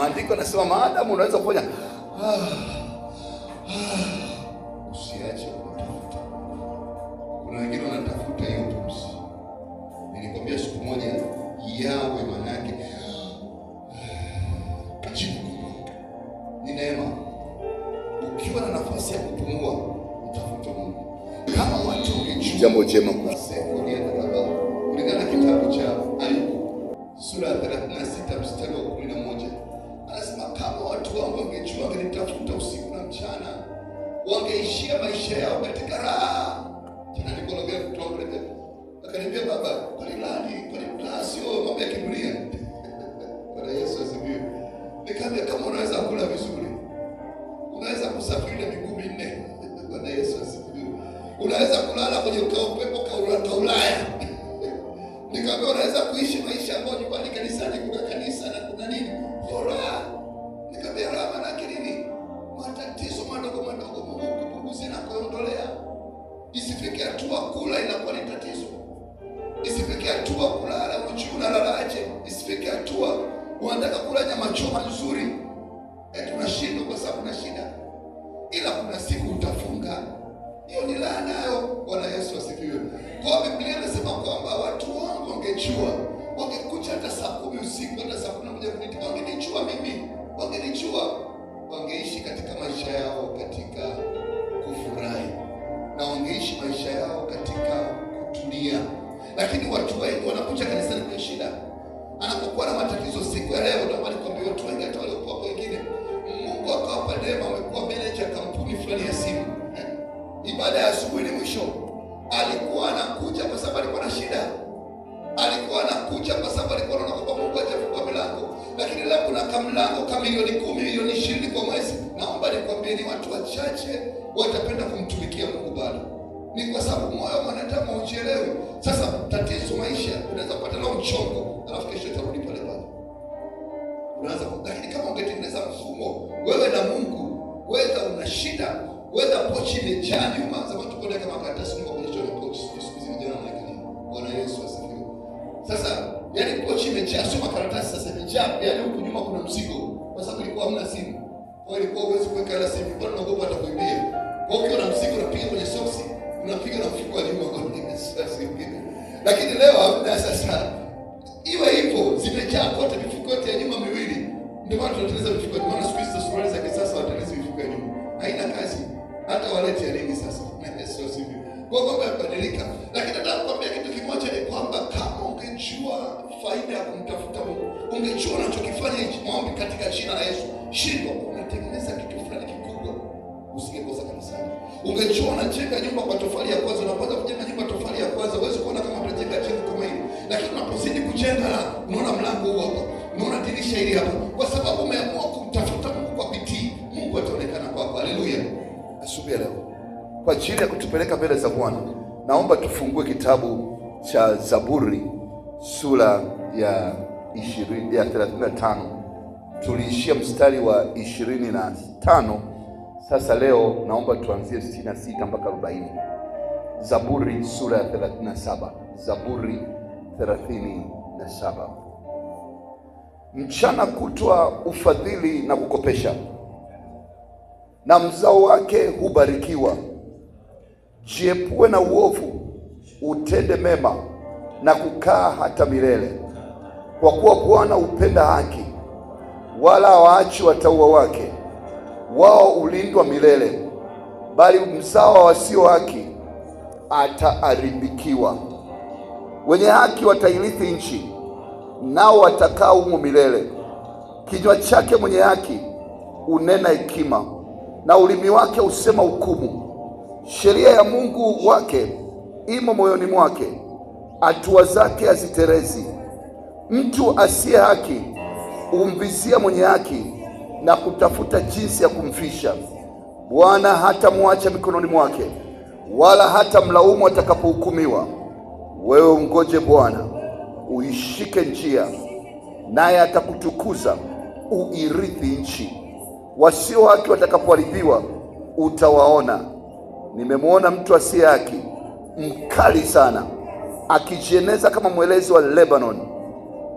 Maandiko yanasema maadamu unaweza kufanya usiache kutafuta. Kuna wengine wanatafuta hiyo pumzi. Nilikwambia siku moja yawe maana yake jibu ni neema. Ukiwa na nafasi ya kupumua, utafuta Mungu. Kama watu jambo jema kwa kulingana na kitabu cha Ayubu sura ya 36 mstari wa 11, anasema kama watu wangu wangejua wangenitafuta usiku na mchana, wangeishia maisha yao katika raha. Tena nikologea kutoka kule, akaniambia baba, kwa sio mambo ya kiburia. Bwana Yesu asifiwe. Nikamwambia kama unaweza kula vizuri, unaweza kusafiri na miguu minne. Bwana Yesu asifiwe. Unaweza kulala kwenye upepo ka Ulaya. Nikamwambia unaweza kuishi maisha ambayo nyumbani kanisani kuna kanisa na kuna nini? Bora. Nikamwambia raha maana nini? Matatizo madogo madogo Mungu kupunguza na kuondolea. Isifike hatua kula inakuwa ni tatizo. Isifike hatua kulala uchuna lalaje. Isifike hatua unataka kula nyama choma nzuri. Tunashindwa kwa sababu na shida. Ila kuna siku utafunga. Hiyo ni laana nayo. Bwana Yesu asifiwe. Kwa Biblia inasema kwamba watu wangu wangejua, wangekuja hata saa 10 usiku, hata saa 11 kunita, wangenichua mimi, wangenichua, wangeishi katika maisha yao katika kufurahi, na wangeishi maisha yao katika kutulia. Lakini watu wengi wanakuja kanisani kwa shida. Anapokuwa na matatizo siku ya leo, ndio alikwambia watu wengi hata wale kwa wengine, Mungu akawapa neema, amekuwa manager kampuni fulani ya simu. Ibada ya asubuhi ni mwisho. Alikuwa anakuja kwa sababu alikuwa na shida. Alikuwa anakuja kwa sababu alikuwa anaona kwamba Mungu atafunga milango. Lakini leo kuna kamlango kama milioni 10, milioni 20 kwa mwezi. Naomba nikwambie ni watu wachache watapenda kumtumikia Mungu bado. Ni kwa sababu moyo wa mwanadamu haujielewi. Sasa tatizo maisha, unaweza kupata leo mchongo, alafu kesho utarudi pale pale. Unaanza, lakini kama ungetengeneza mfumo wewe na Mungu, wewe una shida, wewe pochi imejaa nyuma, sababu tuko kama karatasi nyuma kwenye choo na pochi siku hizi vijana wanaikania. Bwana Yesu asifiwe. Sasa yani pochi imejaa sio makaratasi, sasa imejaa yani huko nyuma kuna mzigo, kwa sababu ilikuwa hamna simu. Kwa hiyo ilikuwa huwezi kuweka hela simu, kwa unaogopa hata kuibia. Kwa hiyo na mzigo unapiga kwenye soksi, unapiga na mfuko wa nyuma kwa Yesu asifiwe. Lakini leo hamna. Sasa iwe hivyo, zimejaa kote mifuko yote ya nyuma miwili. Ndio maana tunatengeneza mifuko ya nyuma, siku hizi suruali za kisasa watengeneza mifuko ya nyuma. Haina kazi. Hata walete ya nini sasa? Yesu asifiwe. Kwa mambo yabadilika. Lakini nataka kukwambia kitu kimoja, ni kwamba kama ungejua faida ya kumtafuta Mungu, ungejua unachokifanya hichi maombi katika jina la Yesu, shindwa unatengeneza kitu fulani kikubwa, usingekosa kanisani. Ungejua unajenga nyumba kwa tofali ya kwanza, unaanza kujenga nyumba tofali ya kwanza, huwezi kuona kama utajenga jengo kama hili. Lakini unapozidi kujenga na unaona mlango huu hapa, unaona dirisha hili hapa, kwa sababu umeamua kumtafuta Mungu kwa bidii, Mungu ataonekana kwako. Haleluya. Asubuhi leo kwa ajili ya kutupeleka mbele za Bwana, naomba tufungue kitabu cha Zaburi sura ya 35. Tuliishia mstari wa 25. Sasa leo naomba tuanzie 66 mpaka 40. Zaburi sura ya 37. Zaburi 37. Mchana kutwa ufadhili na kukopesha, na mzao wake hubarikiwa. Jiepue na uovu, utende mema na kukaa hata milele. Kwa kuwa Bwana hupenda haki, wala hawaachi watauwa wake. Wao ulindwa milele, bali mzao wa wasio haki ataharibikiwa. Wenye haki watairithi nchi, nao watakaa humo milele. Kinywa chake mwenye haki unena hekima, na ulimi wake usema hukumu. Sheria ya Mungu wake imo moyoni mwake, hatua zake haziterezi. Mtu asiye haki humvizia mwenye haki, na kutafuta jinsi ya kumfisha. Bwana hatamwacha mikononi mwake, wala hata mlaumu atakapohukumiwa. Wewe ungoje Bwana, uishike njia, naye atakutukuza uirithi nchi. Wasio haki watakapoharibiwa utawaona. Nimemwona mtu asiye haki mkali sana, akijieneza kama mwelezi wa Lebanon.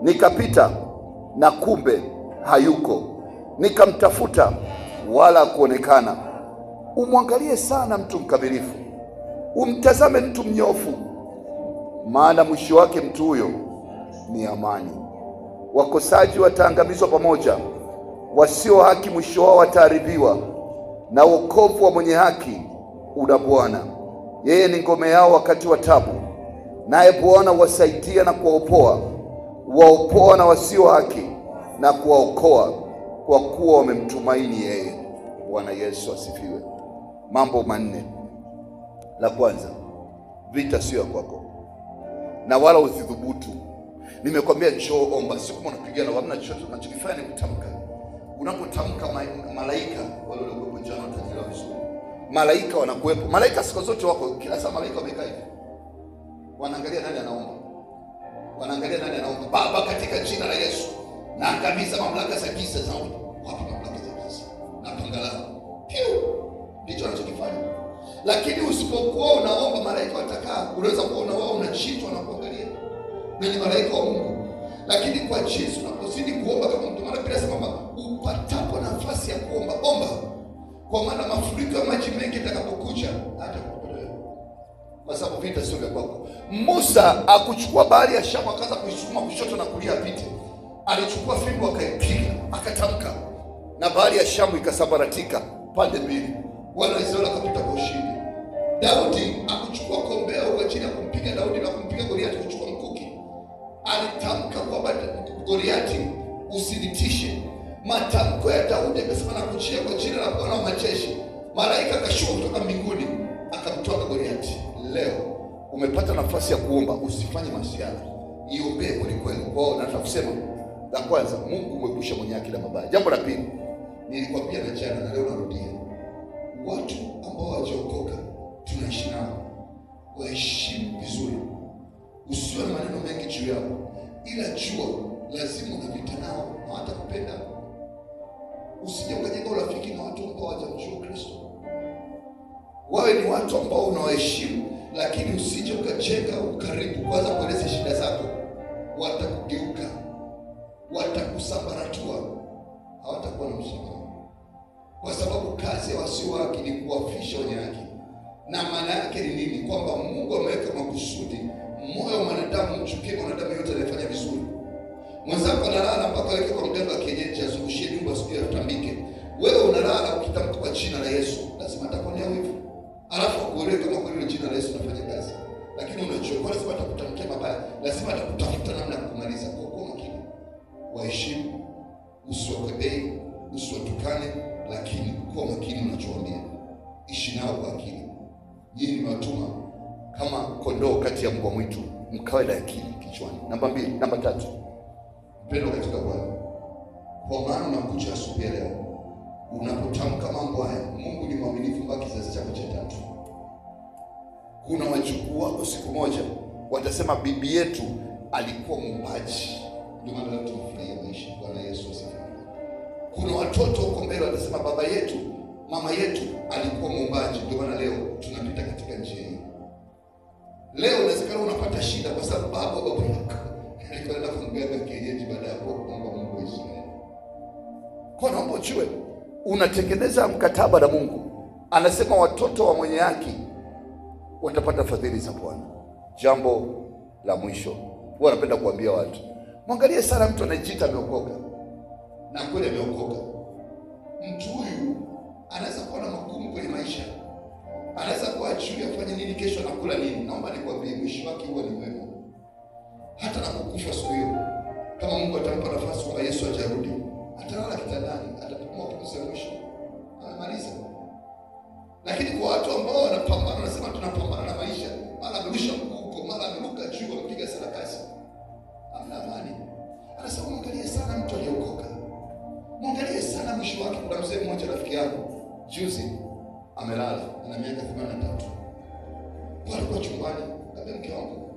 Nikapita na kumbe hayuko, nikamtafuta wala hakuonekana. Umwangalie sana mtu mkamilifu, umtazame mtu mnyofu, maana mwisho wake mtu huyo ni amani. Wakosaji wataangamizwa pamoja, wasio haki mwisho wao wataharibiwa. Na wokovu wa mwenye haki una Bwana, yeye ni ngome yao wakati wa taabu. Naye Bwana huwasaidia na kuwaopoa, waopoa na wasio haki na kuwaokoa, kwa kuwa wamemtumaini yeye. Bwana Yesu asifiwe. Mambo manne. La kwanza, vita sio ya kwako na wala usidhubutu. Nimekwambia njoo omba, sio kama unapigana, hamna chochote unachokifanya ni kutamka. Unapotamka malaika wale waliokuwa jana wataelewa vizuri. Malaika wanakuwepo. Malaika siku zote wako, kila saa malaika wamekaa hivi. Wanaangalia nani anaomba. Wanaangalia nani anaomba. Baba, katika jina la Yesu, naangamiza mamlaka za giza za wapi mamlaka za giza. Na pangalao. Ndicho wanachokifanya. Lakini usipokuwa unaomba, malaika watakaa. Unaweza kuona wao unachitwa na kuangalia. Ni malaika wa Mungu. Lakini kwa jinsi unapozidi kuomba kama mtu, maana Biblia inasema upatapo nafasi ya kuomba, omba. Kwa maana mafuriko ya maji mengi yatakapokuja hata kukutoa. Kwa sababu vita sio vya kwako. Musa akuchukua bahari ya Shamu akaanza kuisukuma kushoto na kulia apite. Alichukua fimbo akaipiga, akatamka, na bahari ya Shamu ikasambaratika pande mbili. Wana Israeli wakapita kwa ushindi. Daudi akuchukua kombeo kwa ajili ya kumpiga Daudi na kumpiga Goliati, kuchukua mkuki. Alitamka kwamba Goliati, usinitishe. Matamko ya Daudi akasema, nakuchia kwa jina la Bwana wa majeshi. Malaika akashuka kutoka mbinguni akamtoa Goliati. Leo umepata nafasi ya kuomba, usifanye masiara, iombee kweli kweli. Kwa hiyo nataka kusema, la kwanza, Mungu mwepusha mwenye haki na mabaya. Jambo la pili, nilikwambia na jana na leo narudia, watu ambao hawajaokoka tunaishi nao, waheshimu vizuri. Usiwe na maneno mengi juu yao, ila jua lazima unapita nao na watakupenda. Usije ukajenga urafiki na watu ambao hawajamjua Kristo. Wawe ni watu ambao unawaheshimu, lakini usije ukajenga ukaribu kwanza kueleza shida zako. Watakugeuka, watakusambaratua, hawatakuwa na msamaha. Kwa sababu kazi ya wasio haki ni kuwafisha wenye haki. Na maana yake ni nini? Kwamba Mungu ameweka makusudi moyo wa mwanadamu mchukie mwanadamu yote anayefanya vizuri. Mwenzako analala mpaka aweke kwa mganga wa kienyeji azungushie nyumba asikie atambike. Wewe unalala ukitamka kwa jina la Yesu, lazima atakuonea wivu. Alafu akuelewe kama kwa ile jina la Yesu unafanya kazi. Lakini unachokuwa lazima atakutamkia mabaya, lazima atakutafuta namna ya kumaliza. Kwa makini. Waheshimu, usiwakebei, usiwatukane, lakini kwa makini unachoambia. Ishi nao kwa akili. Yeye nimewatuma kama kondoo kati ya mbwa mwitu, mkawe na akili kichwani. Namba 2, namba 3. Mpendo katika Bwana. Kwa maana unakuja asubuhi leo, unapotamka mambo haya, Mungu ni mwaminifu mpaka kizazi chako cha 3. Kuna wajukuu wako siku moja watasema bibi yetu alikuwa mwimbaji. Ndio maana leo tunafurahia maisha. Bwana Yesu asifiwe. Kuna watoto huko mbele watasema baba yetu, mama yetu alikuwa mwimbaji. Ndio maana leo tunapita katika njia hii. Leo unawezekana unapata shida kwa sababu baba yako alikwenda kumganga kienyeji baada ya kuomba Mungu wa Israeli. Kwa naomba ujue, unatengeneza mkataba na Mungu. Anasema watoto wa mwenye haki watapata fadhili za Bwana. Jambo la mwisho, huwa napenda kuambia watu, mwangalie sana mtu anayejiita ameokoka. Na kweli ameokoka. Mtu huyu anaweza kuwa na magumu kwenye maisha. Anaweza kuwa ajui afanye nini kesho, anakula nini. Naomba nikwambie, mwisho wake huwa ni mwema. Hata na kukufa siku hiyo, kama Mungu atampa nafasi kwa Yesu ajarudi, atalala kitandani, atapumua pumzi ya mwisho, anamaliza. Lakini kwa watu ambao wanapambana, wanasema tunapambana na maisha, mara amerusha mguu huko, mara ameruka juu, amepiga sarakasi, hamna amani. Anasema mwangalie sana mtu aliyeokoka, mwangalie sana mwisho wake. Kuna mzee mmoja rafiki yangu juzi amelala, ana miaka 83. Kwa alikuwa chumbani, kabla mke wangu,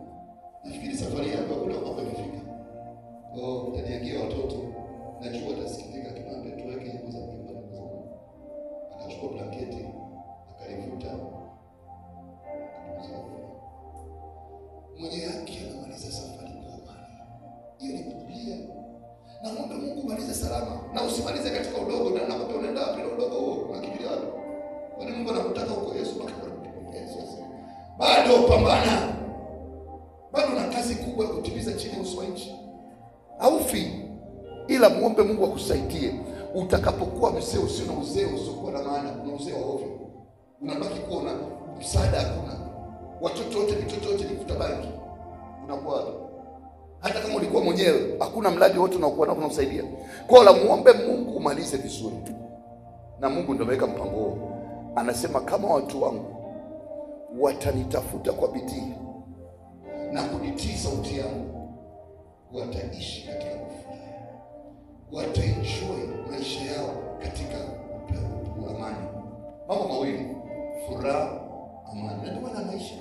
nafikiri safari yako kule ambapo imefika. Utaniangia watoto, najua atasikitika, kimwambia tuweke nyimbo za kuimba na kuzungumza. Akachukua blanketi, akalivuta. Mwenye haki anamaliza safari kwa amani. Hiyo ni Biblia. Na Mungu maliza umalize salama, na usimalize katika udogo. Na nakwambia unaenda wapi na udogo huo? Unakimbilia wapi? Kwani Mungu anakutaka huko? Yesu bado pambana, bado na kazi kubwa ya kutimiza chini ya uso wa nchi. Haufi, ila muombe Mungu akusaidie. Utakapokuwa mzee usio na uzee usiokuwa na maana, kuna uzee wa ovyo, unabaki kuwa na msaada hakuna, watoto wote mitoto yote ni kutabaki, unakuwa hata kama ulikuwa mwenyewe hakuna mradi wote unaokuwa nao unakusaidia. Kwa hiyo muombe Mungu umalize vizuri, na Mungu ndio ameweka mpango huo. Anasema kama watu wangu watanitafuta kwa bidii na kunitii sauti yangu, wataishi katika kufurahi, wataenjoy maisha yao katika amani. Mambo mawili, furaha, amani. Na ndio maana maisha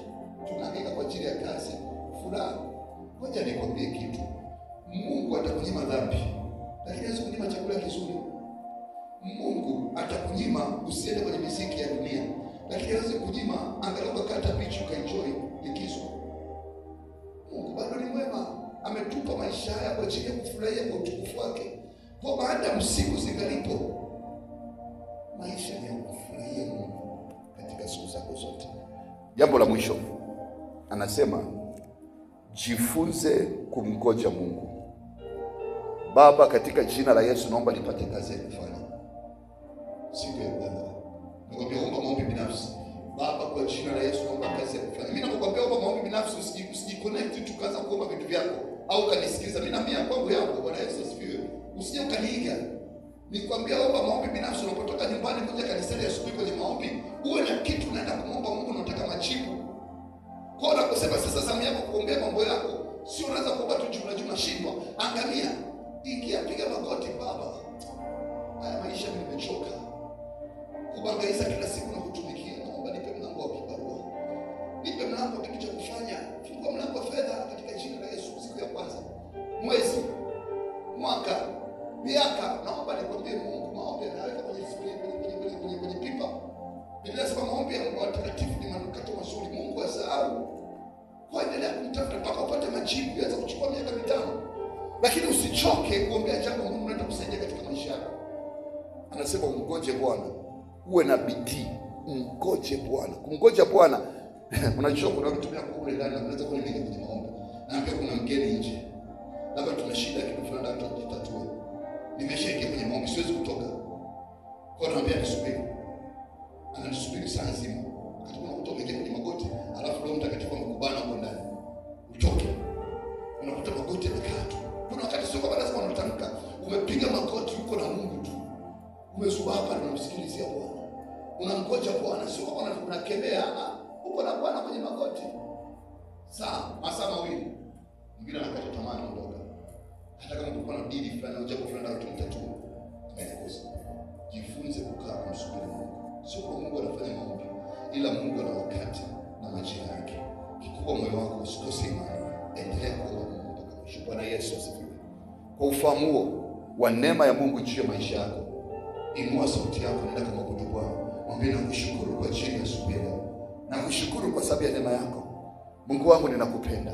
tunahangaika kwa ajili ya kazi, furaha. Ngoja nikwambie kitu, Mungu atakunyima dhambi, lakini hawezi kunyima chakula kizuri. Mungu atakunyima usiende kwenye miziki ya dunia, lakini hawezi kunyima angalau ukakata picha ukaenjoy likizo. Mungu bado ni mwema, ametupa maisha haya kwa ajili ya kufurahia kwa utukufu wake. Kwa baada ya msiku zingalipo, maisha ni ya kufurahia Mungu katika siku zako zote. Jambo la mwisho anasema jifunze kumngoja Mungu. Baba, katika jina la Yesu naomba nipate kazi ya kufanya siku ya kwanza. Nakwambia omba maombi binafsi. Baba, kwa jina la Yesu naomba kazi ya kufanya. Mimi nakwambia omba maombi binafsi, usijiconnect tu kaanza kuomba vitu vyako au kanisikiliza mimi na mimi kwangu yako. Bwana Yesu asifiwe. Usije ukaniiga. Nikwambia omba maombi binafsi. Unapotoka nyumbani kuja kanisani asubuhi kwenye maombi, uwe na kitu unaenda kumwomba Mungu, unataka majibu. Kwa hiyo nakusema sasa zamu yako kuombea mambo yako. Sio unaweza kuomba tu jumla shindwa. Angalia, ingia piga magoti. Baba, haya maisha mimi nimechoka kubangaiza kila siku na kutumikia. Naomba nipe mlango wa kibarua, nipe mlango wa kitu cha kufanya. Fungua mlango wa fedha katika jina la Yesu. Siku ya kwanza, mwezi, mwaka, miaka. Naomba nikwambie Mungu, maombi yanaweka kwenye pipa. Biblia inasema maombi ya watakatifu ni manukato mazuri. Mungu asahau. Kwa endelea kumtafuta mpaka upate majibu. Yaweza kuchukua miaka 5, lakini usichoke kuombea jambo Mungu anataka kusaidia katika maisha yako. Anasema umngoje Bwana, uwe na bidii, mngoje Bwana. Kumngoja Bwana unajua kuna mtu mmoja kule ndani anaweza kuniingia kwenye maombi, na pia kuna mgeni nje, labda tuna shida kitu fulani ndio tutatue. Nimeshaingia kwenye maombi, siwezi kutoka. Kwa naambia nisubiri. Anasubiri saa nzima. Wakati unakuta umeingia kwenye magoti, alafu Roho Mtakatifu amekubana hapo ndani, utoke. Unakuta magoti yamekaa tu. Kuna wakati sio kwamba lazima unatamka, umepiga magoti uko na Mungu tu. Umezuba hapa na unamsikilizia Bwana. Unamngoja Bwana, sio kwamba unakemea, uko na Bwana kwenye magoti. Masaa mawili. Mwingine anakata tamaa anaondoka. Hata kama kulikuwa na dili fulani au jambo fulani la kutatua, haikosi. Jifunze kukaa kumsubiri Mungu. Sio kwa Mungu anafanya maombi, ila Mungu ana wakati na majira yake. Kikubwa moyo wako usikose imani. Endelea kuomba Mungu mpaka mwisho. Bwana Yesu asifiwe. Kwa ufahamu huo wa neema ya Mungu juu ya maisha yako, inua sauti yako, nenda kama kutu Bwana. Mwambie nakushukuru kwa ajili ya siku leo. Nakushukuru kwa sababu ya neema yako. Mungu wangu ninakupenda.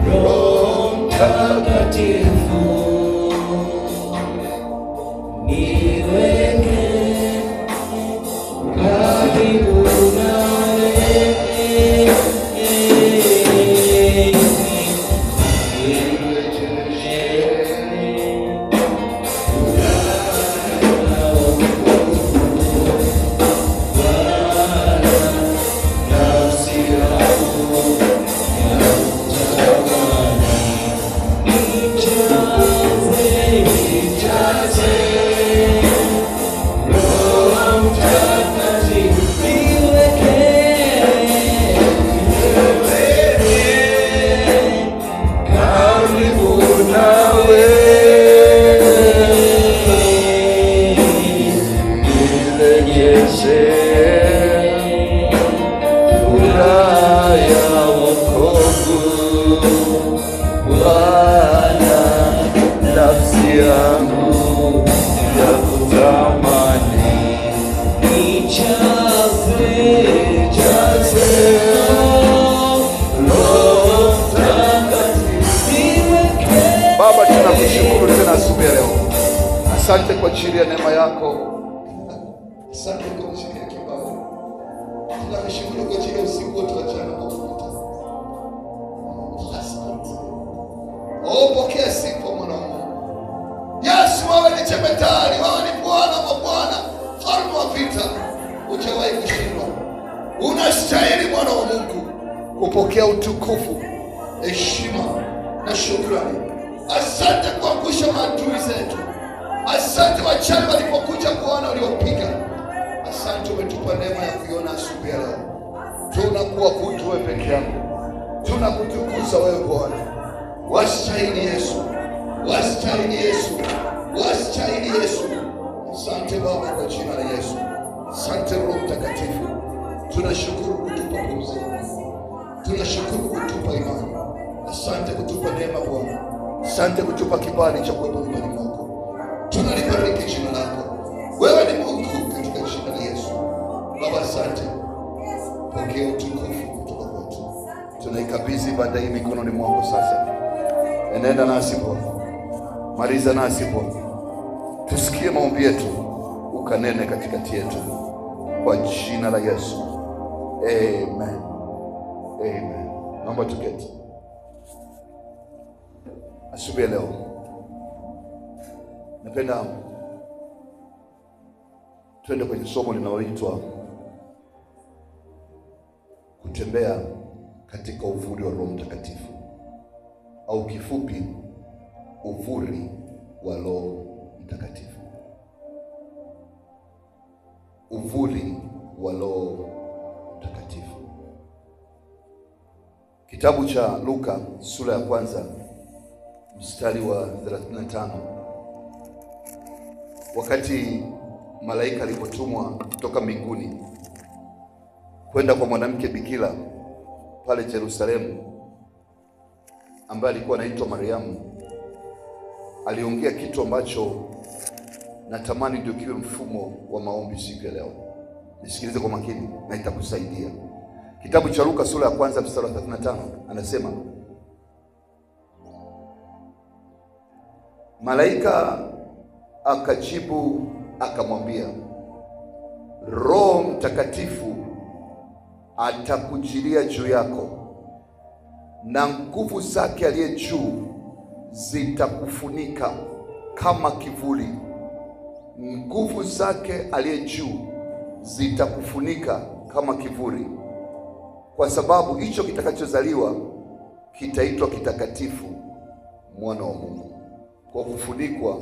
Roho Mtakatifu niweke Asante kwa ajili ya neema yako. Asante kwa ajili ya kibali. Tunashukuru kwa ajili ya usiku wote wa jana na kupita. Asante. Pokea sifa mwana wa Mungu. Yesu, wewe ni jemedari, wewe ni Bwana wa Bwana, mfalme wa vita. Hujawahi kushindwa. Unastahili mwana wa Mungu kupokea utukufu, heshima na shukrani. Asante kuangusha maadui zetu. Asante wachawi walipokuja kuona waliopiga. Asante umetupa neema ya kuiona asubuhi ya leo. Tunakuabudu wewe peke yako. Tunakutukuza wewe Bwana. Wastahili Yesu. Wastahili Yesu. Wastahili Yesu. Asante Baba kwa jina la Yesu. Asante Roho Mtakatifu. Tunashukuru kutupa pumzi. Tunashukuru kutupa imani. Asante kutupa neema Bwana. Asante kutupa kibali cha kuwepo nyumbani mwako. Tunalibariki jina lako. Wewe ni Mungu katika jina la Yesu. Baba asante. Pokea utukufu kutoka kwetu. Tunaikabidhi ibada hii mikononi mwako sasa. Enenda nasi Bwana. Maliza nasi Bwana. Tusikie maombi yetu, ukanene katikati yetu. Kwa jina la Yesu. Amen. Amen. Naomba tuketi. Asubuhi leo napenda twende kwenye somo linaloitwa kutembea katika uvuli wa Roho Mtakatifu, au kifupi uvuli wa Roho Mtakatifu. Uvuli wa Roho Mtakatifu. Kitabu cha Luka sura ya kwanza mstari wa 35. Wakati malaika alipotumwa kutoka mbinguni kwenda kwa mwanamke bikira pale Yerusalemu ambaye alikuwa anaitwa Mariamu, aliongea kitu ambacho natamani ndio kiwe mfumo wa maombi siku ya leo. Nisikilize kwa makini na itakusaidia. Kitabu cha Luka sura ya kwanza mstari wa 35 anasema, malaika akajibu akamwambia, Roho Mtakatifu atakujilia juu yako na nguvu zake aliye juu zitakufunika kama kivuli. Nguvu zake aliye juu zitakufunika kama kivuli. Kwa sababu hicho kitakachozaliwa kitaitwa kitakatifu, mwana wa Mungu, kwa kufunikwa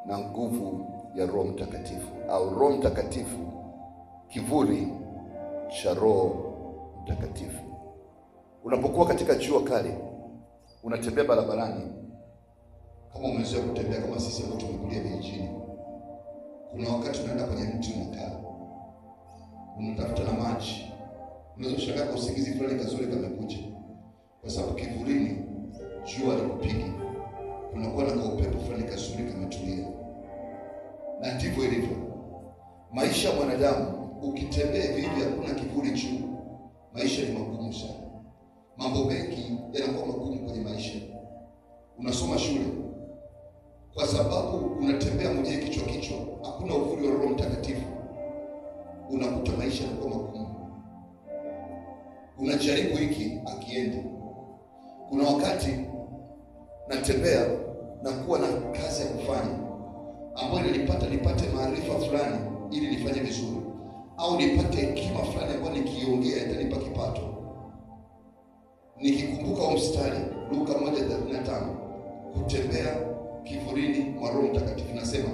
na nguvu ya Roho Mtakatifu, au Roho Mtakatifu, kivuli cha Roho Mtakatifu. Unapokuwa katika jua kali, unatembea barabarani, kama umezoea kutembea kama sisi ambao tumekulia vijijini, kuna wakati unaenda kwenye mti unakaa, unatafuta na maji, unaweza kushangaa kwa usingizi fulani kazuri kamekuja, kwa sababu kivulini jua likupigi, unakuwa na upepo fulani kazuri kametulia. Na ndivyo ilivyo maisha ya mwanadamu. Ukitembea hivi hakuna kivuli juu, maisha ni magumu sana. Mambo mengi yanakuwa magumu kwenye maisha. Unasoma shule, kwa sababu unatembea mwenye kichwa, hakuna uvuli wa Roho Mtakatifu, unakuta maisha yanakuwa magumu. Unajaribu hiki akiendi. Kuna wakati natembea na kuwa na kazi ya kufanya ambayo nipate maarifa fulani ili nifanye vizuri, au nipate hekima fulani ambayo nikiongea itanipa kipato. Nikikumbuka mstari Luka 1:35, kutembea kivulini mwa Roho Mtakatifu, nasema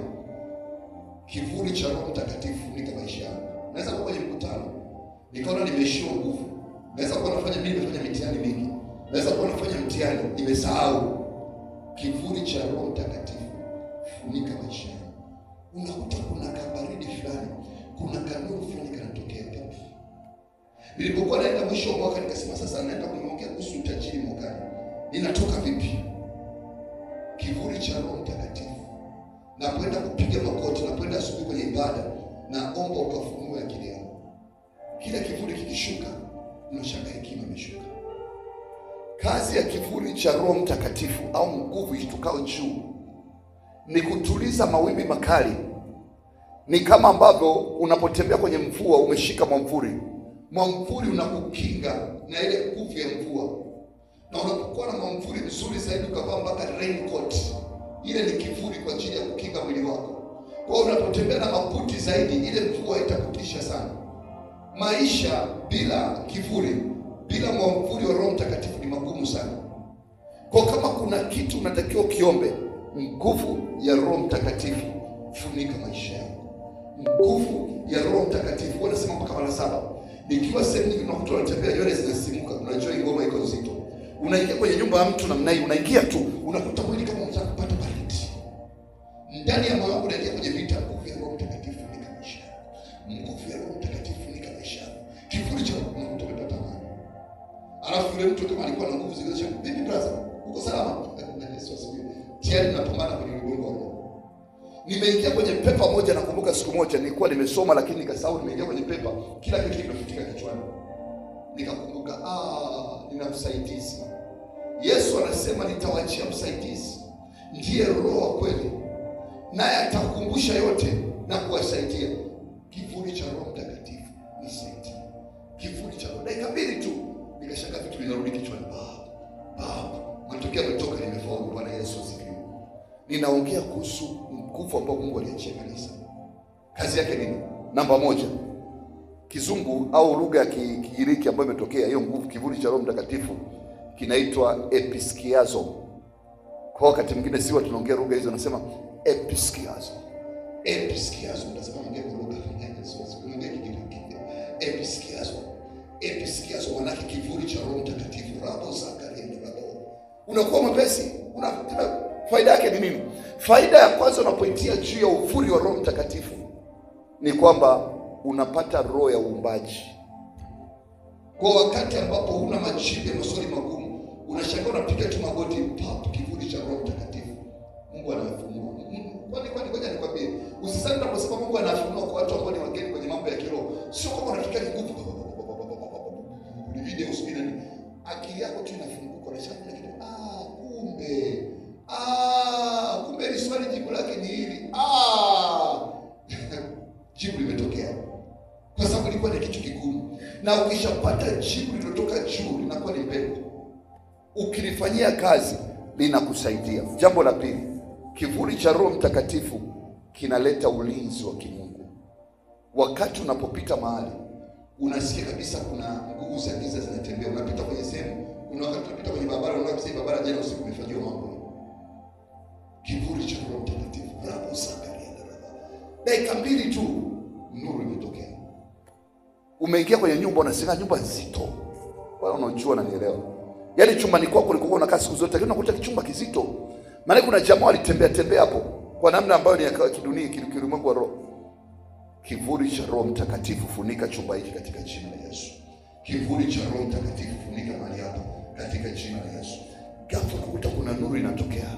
kivuli cha Roho Mtakatifu funika maisha yangu. Naweza kuwa kwenye mkutano nikaona nimeishiwa nguvu, naweza kuwa nimefanya mitihani mingi, naweza kuwa nafanya mtihani nimesahau. Kivuli cha Roho Mtakatifu funika maisha yangu. Unakuta kuna kabaridi fulani, kuna kanuni fulani kanatokea hapo. Nilipokuwa naenda mwisho wa mwaka nikasema sasa naenda kuongea kuhusu utajiri mwakani. Ninatoka vipi? Kivuli cha Roho Mtakatifu. Nakwenda kupiga magoti, nakwenda asubuhi kwenye ibada, naomba ukafunue akili yangu. Kila kivuli kikishuka, unashangaa hekima imeshuka. Kazi ya kivuli cha Roho Mtakatifu au nguvu ishtukao juu ni kutuliza mawimbi makali. Ni kama ambavyo unapotembea kwenye mvua umeshika mwamvuli. Mwamvuli unakukinga na ile nguvu ya mvua. Na unapokuwa na mwamvuli mzuri zaidi ukavaa mpaka raincoat, ile ni kivuli kwa ajili ya kukinga mwili wako. Kwa hiyo unapotembea na mabuti zaidi, ile mvua itakutisha sana. Maisha bila kivuli, bila mwamvuli wa Roho Mtakatifu ni magumu sana. Kwa kama kuna kitu unatakiwa kiombe, nguvu ya Roho Mtakatifu funika maisha yako. Nguvu ya Roho Mtakatifu. Wanasema mpaka mara 7. Nikiwa sehemu nyingi unakuta unatembea nywele zinasimuka, unajua ngoma iko nzito. Unaingia kwenye nyumba ya mtu namna hii, unaingia tu, unakuta mwili kama unataka kupata baridi. Ndani ya moyo wako unaingia kwenye vita. Nguvu ya Roho Mtakatifu funika maisha yako. Nguvu ya Roho Mtakatifu funika maisha yako. Kivuli cha Roho Mtakatifu tamani. Alafu yule mtu kama alikuwa na nguvu zile, baby brother, uko salama? Na Yesu asifiwe. Tayari napambana kwenye ulimwengu wa roho. Nimeingia kwenye pepa moja, nakumbuka siku moja nilikuwa nimesoma lakini nikasahau nimeingia kwenye pepa, kila kitu kimefutika kichwani. Nikakumbuka nina msaidizi. Yesu anasema nitawaachia msaidizi, ndiye Roho wa kweli, naye atakukumbusha yote na kuwasaidia. Kivuli cha Roho Mtakatifu nisaidie. Kivuli cha Roho. Dakika 2 tu nikashaka vitu vinarudi kichwani. Matokeo yametoka, nimefaulu. Bwana Yesu asifiwe. Ninaongea kuhusu nguvu ambayo Mungu aliachia kanisa. Kazi yake nini? Namba 1, kizungu au lugha ya Kigiriki ambayo imetokea hiyo nguvu, kivuli cha Roho Mtakatifu, kinaitwa episkiazo. Kwa wakati mwingine siwa tunaongea lugha hizo, nasema episkiazo. Episkiazo tunasema ongea lugha ya Kigiriki. Episkiazo. Episkiazo maana yake kivuli cha Roho Mtakatifu. Rabo Zakaria ndio. Unakuwa mwepesi. Faida yake ni nini? Faida ya kwanza, unapoitia juu ya uvuli wa Roho Mtakatifu ni kwamba unapata roho ya uumbaji. Kwa wakati ambapo huna majibu ya maswali magumu, unashangaa unapiga tu magoti, kivuli cha Roho Mtakatifu. Mungu anafunua. Kwani ngoja nikwambie, usisani unaposema Mungu anafunua kwa watu ambao ni wageni kwenye mambo ya kiroho, sio kama unafikia nguvu. Ni video usipina nini? Akili yako tu inafunguka, unashangaa kitu. Kumbe ni swali, jibu lake ni hili. Jibu limetokea. Kwa sababu ilikuwa ni kitu kigumu. Na ukishapata jibu lilotoka juu, linakuwa ni pepo. Ukilifanyia kazi, linakusaidia. Jambo la pili, kivuli cha Roho Mtakatifu kinaleta ulinzi wa kimungu. Wakati unapopita mahali, unasikia kabisa kuna nguvu za giza zinatembea. Unapita kwenye sehemu, wakati unapita kwenye barabara, unaona sasa barabara jana usiku imefanyiwa mambo. Kivuli cha Roho Mtakatifu. Rabo Zakaria. Dakika 2 tu nuru imetokea. Umeingia kwenye nyumba, unasema nyumba nzito. Wala unajua na nielewa. Yaani chumbani kwako ulikuwa unakaa siku zote, lakini unakuta chumba kizito. Maana kuna jamaa walitembea hapo kwa namna ambayo ni ya kidunia, kilimwengu wa roho. Kivuli cha Roho Mtakatifu funika chumba hiki katika jina la Yesu. Kivuli cha Roho Mtakatifu funika mahali hapa katika jina la Yesu. Ghafla unakuta kuna nuru inatokea.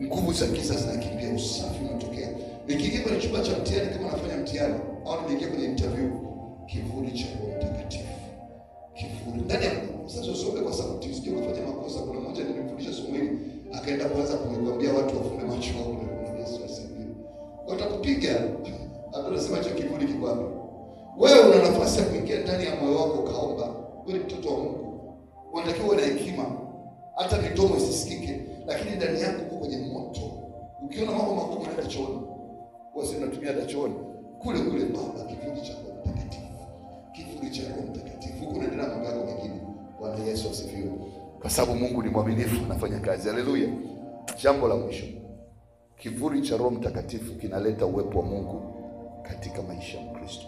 Nguvu za giza zinakimbia, usafi unatokea. Nikiingia kwenye chumba cha mtihani kama nafanya mtihani au niingia kwenye interview, kivuli cha Roho Mtakatifu. Kivuli. Ndani ya sasa usome kwa sababu usije unafanya makosa. Kuna mmoja nilimfundisha somo hili, akaenda kwanza kumwambia watu wafumbe macho wao na Yesu asifiwe. Watakupiga. Anasema hicho kivuli kiko wapi? Wewe una nafasi ya kuingia ndani ya moyo wako kaomba. Wewe ni mtoto wa Mungu. Unatakiwa uwe na hekima. Hata midomo isisikike, lakini ndani yako uko kwenye moto. Ukiona mambo makubwa unaenda chooni. Wasi unatumia hata chooni. Kule Baba, kivuli cha Roho Mtakatifu. Kivuli cha Roho Mtakatifu. Huko unaendelea mambo yako mengine. Bwana Yesu asifiwe. Kwa sababu Mungu ni mwaminifu, anafanya kazi. Haleluya. Jambo la mwisho. Kivuli cha Roho Mtakatifu kinaleta uwepo wa Mungu katika maisha ya Mkristo.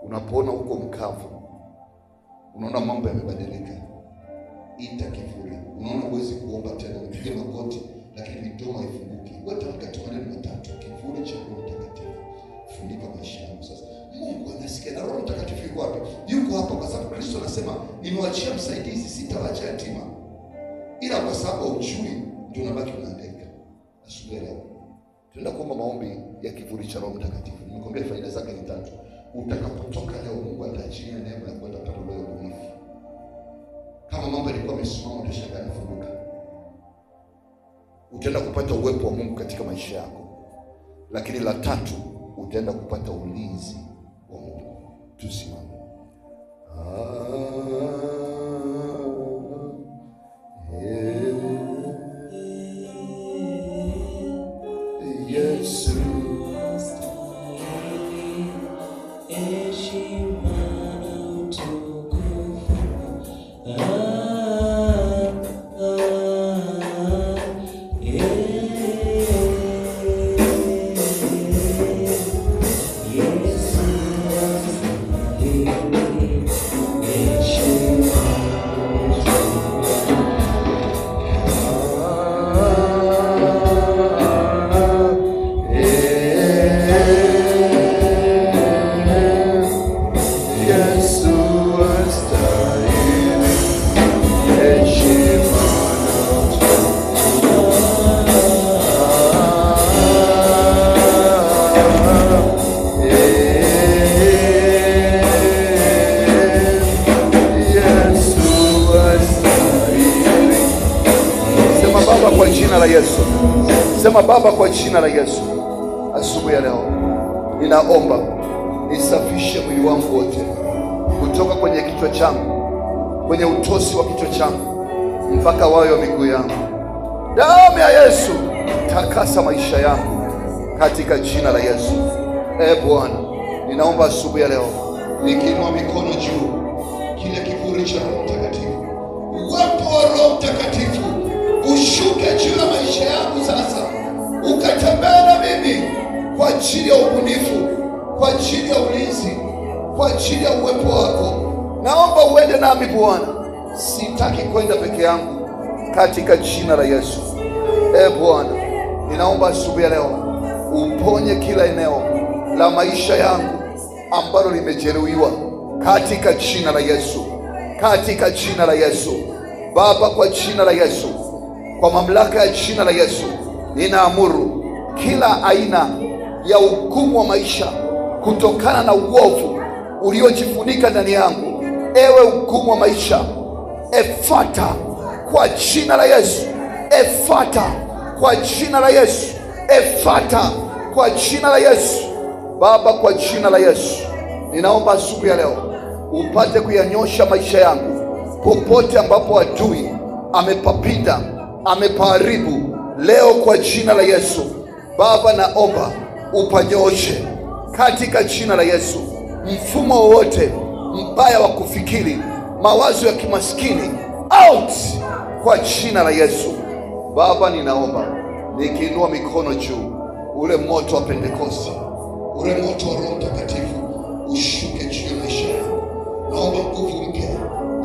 Unapoona huko mkavu, unaona mambo yamebadilika, ita kivuli. Unaona huwezi kuomba tena, upige magoti lakini midomo haifunguki. Wewe tamka tu maneno 3, kivuli cha Roho Mtakatifu funika maisha yangu sasa. Mungu anasikia, na Roho Mtakatifu yuko wapi? Yuko hapa kwa sababu Kristo anasema nimewaachia msaidizi, sitawaacha yatima. Ila kwa sababu hujui ndio unabaki unahangaika. Asubuhi leo tunaenda kuomba maombi ya kivuli cha Roho Mtakatifu. Nimekwambia faida zake ni 3. Utakapotoka leo, Mungu ataachilia neema ya kwenda pale leo ubunifu. Kama mambo yalikuwa yamesimama, utashangaa kufunguka. utaenda kupata uwepo wa Mungu katika maisha yako. Lakini la tatu, utaenda kupata ulinzi wa Mungu. Tusimame. Yesu kwa jina la Yesu. Sema Baba, kwa jina la Yesu, asubuhi ya leo ninaomba nisafishe mwili wangu wote, kutoka kwenye kichwa changu, kwenye utosi wa kichwa changu mpaka wayo wa miguu yangu. Damu ya Yesu takasa maisha yangu katika jina la Yesu. Bwana, ninaomba asubuhi ya leo nikiinua mikono juu, kile kiburi cha Roho Mtakatifu, uwepo wa Roho Mtakatifu ushuke juu ya maisha yangu sasa, ukatembea na mimi kwa ajili ya ubunifu, kwa ajili ya ulinzi, kwa ajili ya uwepo wako. Naomba uende nami Bwana, sitaki kwenda peke yangu katika jina la Yesu. Bwana, ninaomba asubuhi ya leo uponye kila eneo la maisha yangu ambalo limejeruhiwa katika jina la Yesu, katika jina la Yesu. Baba, kwa jina la Yesu, kwa mamlaka ya jina la Yesu, ninaamuru kila aina ya hukumu wa maisha kutokana na uovu uliojifunika ndani yangu, ewe hukumu wa maisha, efata kwa jina la Yesu, efata kwa jina la Yesu, efata kwa jina la Yesu. Baba, kwa jina la Yesu, ninaomba asubuhi ya leo upate kuyanyosha maisha yangu popote ambapo adui amepapinda, amepaharibu. Leo kwa jina la Yesu, Baba, naomba upanyoshe katika jina la Yesu. Mfumo wowote mbaya wa kufikiri, mawazo ya kimaskini, out kwa jina la Yesu. Baba, ninaomba nikiinua mikono juu, ule moto wa Pentekoste, ule moto wa Roho Mtakatifu ushuke juu ya maisha yangu. Naomba nguvu mpya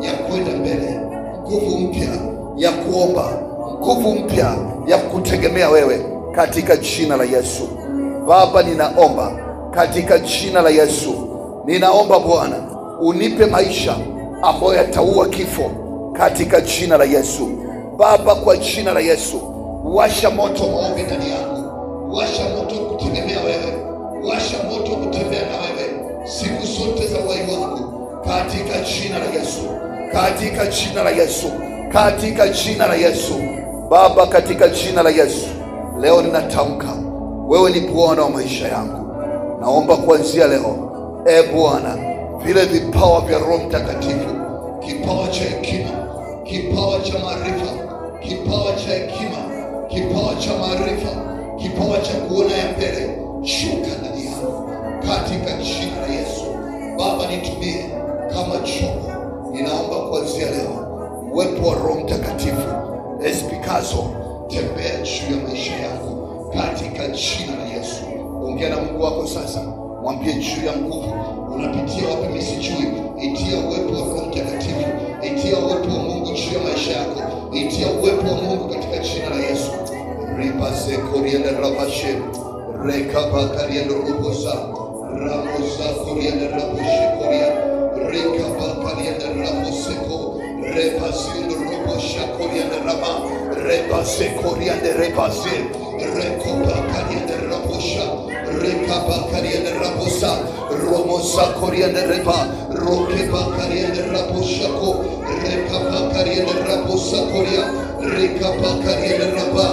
ya kwenda mbele, nguvu mpya ya kuomba, nguvu mpya ya kutegemea wewe katika jina la Yesu. Baba, ninaomba katika jina la Yesu, ninaomba Bwana unipe maisha ambayo yataua kifo katika jina la Yesu. Baba, kwa jina la Yesu, washa moto maombi ndani yangu, washa moto kutegemea wewe, washa moto kutembea na wewe siku zote za uhai wangu katika jina la Yesu, katika jina la Yesu, katika jina la Yesu. Baba, katika jina la Yesu, leo ninatamka wewe ni Bwana wa maisha yangu. Naomba kuanzia leo, Bwana, vile vipawa vya Roho Mtakatifu, kipawa cha hekima, kipawa cha maarifa, kipawa cha hekima, kipawa cha maarifa, kipawa cha kuona ya mbele, shuka ndani yangu katika jina la Yesu. Baba, nitumie kama chombo. Ninaomba kuanzia leo uwepo wa Roho Mtakatifu espikazo tembea juu ya maisha yako katika jina la Yesu. Ongea na Mungu wako sasa, mwambie juu ya nguvu unapitia wapi mimi sijui. Itia uwepo wa Roho Mtakatifu, itia uwepo wa Mungu juu ya maisha yako, itia uwepo wa Mungu katika jina la Yesu. Ribase korienda rabashe rekaba karienda rubosa ramosa korienda raboshe koria rekaba karienda raboseko rebasindo robosha korienda rama rebase korienda rebase rekoba karienda rabosha rekaba karienda rabosa romosa korienda reba rokeba karienda rabosha ko rekaba karienda rabosa koria rekaba karienda raba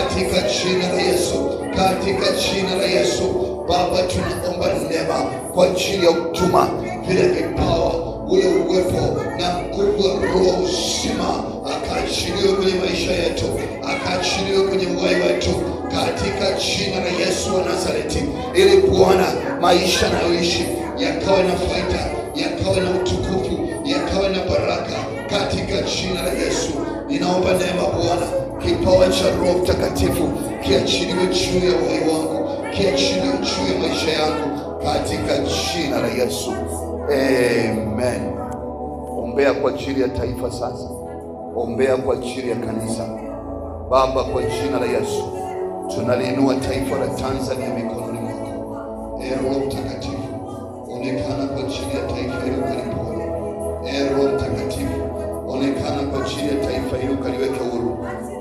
katika jina la Yesu, katika jina la Yesu. Baba, tunaomba neema kwa ajili ya huduma, vile vipawa, ule uwepo na nguvu ya Roho uzima akaachiliwe kwenye maisha yetu, akaachiliwe kwenye uhai wetu katika jina la Yesu wa Nazareti, ili Bwana maisha nayoishi yakawe na faida, yakawe na utukufu, yakawe na baraka katika jina la Yesu. Ninaomba neema Bwana, kipawa cha Roho Mtakatifu kiachiliwe juu ya uhai wangu, kiachiliwe juu ya maisha yangu katika jina la Yesu. Amen. Ombea kwa ajili ya taifa sasa. Ombea kwa ajili ya kanisa. Baba, kwa jina la Yesu tunaliinua taifa la Tanzania mikononi mwako. Roho Mtakatifu, onekana kwa ajili ya taifa hilo kalipone. Roho Mtakatifu, onekana kwa ajili ya taifa hilo kaliweke huru.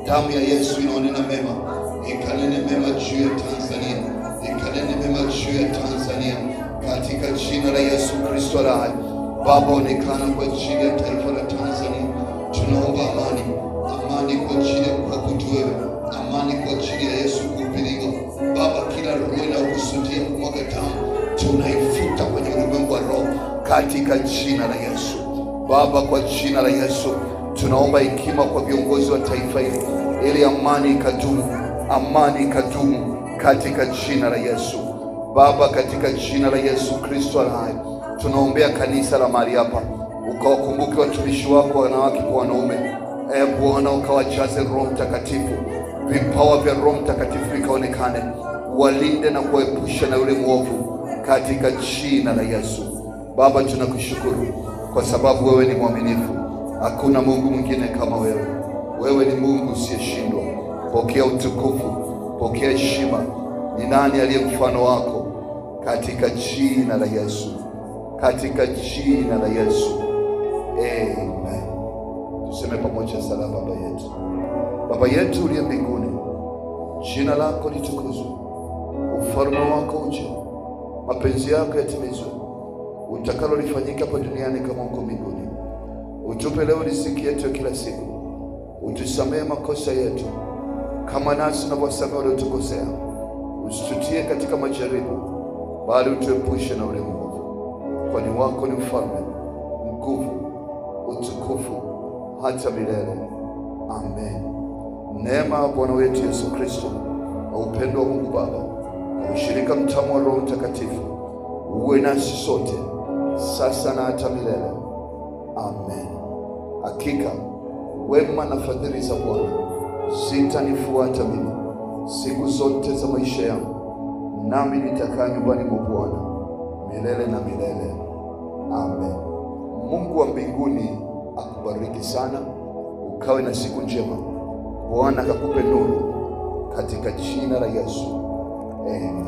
Damu ya Yesu inaonena mema, ikanene mema juu ya Tanzania, ikanene mema juu ya Tanzania katika jina la Yesu Kristo la hai. Baba, onekana kwa ajili ya taifa la Tanzania. Tunaomba amani, amani kwa ajili ya kuabudu wewe, amani kwa ajili ya Yesu kuhubiriwa. Baba, kila roho inayokusudia kumwaga damu tunaifuta kwenye ulimwengu wa roho katika jina la Yesu. Baba, kwa jina la Yesu tunaomba hekima kwa viongozi wa taifa hili, ili amani ikadumu, amani ikadumu katika jina la Yesu. Baba, katika jina la Yesu Kristo hai, tunaombea kanisa la mahali hapa, ukawakumbuke watumishi wako wanawake kwa wanaume. Bwana, ukawajaze Roho Mtakatifu, vipawa vya Roho Mtakatifu vikaonekane, walinde na kuepusha na yule mwovu katika jina la Yesu. Baba, tunakushukuru kwa sababu wewe ni mwaminifu. Hakuna Mungu mwingine kama wewe. Wewe ni Mungu usiyeshindwa. Pokea utukufu, pokea heshima. Ni nani aliye mfano wako? Katika jina la Yesu, katika jina la Yesu. Amen. Tuseme pamoja sala. Baba yetu, Baba yetu uliye mbinguni, jina lako litukuzwe, ufalme wako uje, mapenzi yako yatimizwe, utakalo lifanyika hapa duniani kama huko mbinguni. Utupe leo riziki yetu ya kila siku, utusamehe makosa yetu kama nasi tunavyosamehe waliotukosea, usitutie katika majaribu, bali utuepushe na ule mwovu. Kwani wako ni ufalme, nguvu, utukufu hata milele. Amen. Neema ya Bwana wetu Yesu Kristo na upendo wa Mungu Baba na ushirika mtamu wa Roho Mtakatifu uwe nasi sote sasa na hata milele. Amen. Hakika wema na fadhili za Bwana zitanifuata mimi siku zote za maisha yangu, nami nitakaa nyumbani mwa Bwana milele na milele. Amen. Mungu wa mbinguni akubariki sana, ukawe na siku njema. Bwana akakupe nuru katika jina la Yesu. Amen.